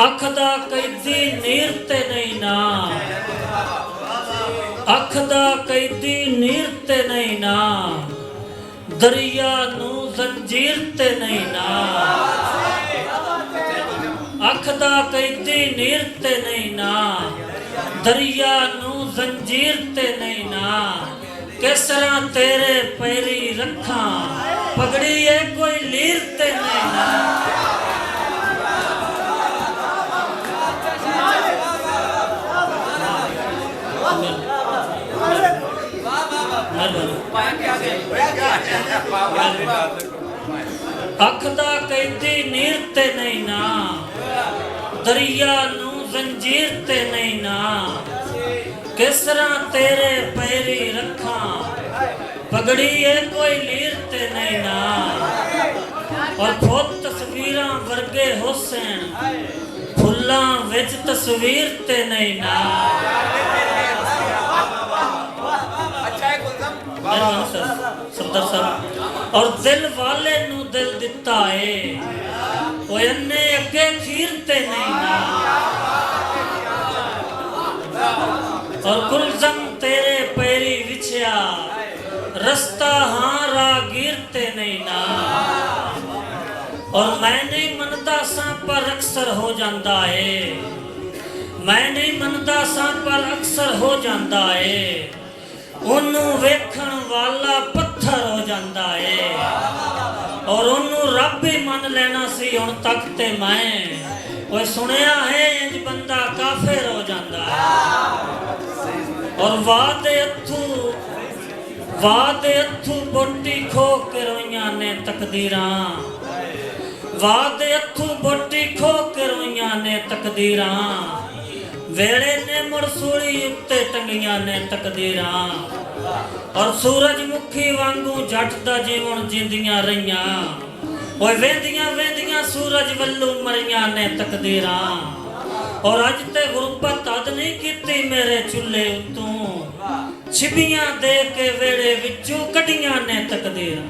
अख दा कैदी नीर ते नहीं ना, अख दा कैदी नीर ते नहीं ना, दरिया नू जंजीर ते नहीं ना। अख दा कैदी नीर ते नहीं ना, दरिया नू जंजीर ते नहीं ना। किस तरह तेरे पैरी रखा, पगड़ी है कोई लीर ते नहीं ना। अख दा कैदी नीर ते नहीं ना, दरिया नू जंजीर ते नहीं ना। किस तरह तेरे पैरी रखा, पगड़ी है कोई लीर ते नहीं ना। और खुद तस्वीरां वर्गे हुसैन, फुल्लां विच तस्वीर ते नहीं ना। सरदार साहब और दिल वाले नू दिल दिता है, वो अन्ने अगे खीर ते नहीं ना। और गुलजम तेरे पैरी विछया, रस्ता हाँ रागीर ते नहीं ना। और मैं नहीं मनदा सा पर अक्सर हो जाता है, मैं नहीं मनदा सा पर अक्सर हो जाता है। ओनू वेखण वाला पत्थर हो जाता है, और ओनू रब ही मन लेना सी हुण तक ते मैं कोई सुनिया है इंज बंदा काफिर हो जाता है। और वादे अथू बोटी खो के रोइयां ने तकदीरां, वादे अथू बोटी खो के रोइयां ने तकदीरां। वेले ने मुड़ सूली उत्ते टंगियां ने तकदीरां। और सूरजमुखी वांगू जट दा जीवन जिंदियां रहियां, ओए वेंदियां वेंदियां सूरज वल्लू मरियां ने तकदीरां। और अज ते गुरबत अद नहीं कीती मेरे चुल्हे उत्तों, छिबियां दे के वेड़े विचों कड्डियां ने तकदीरां।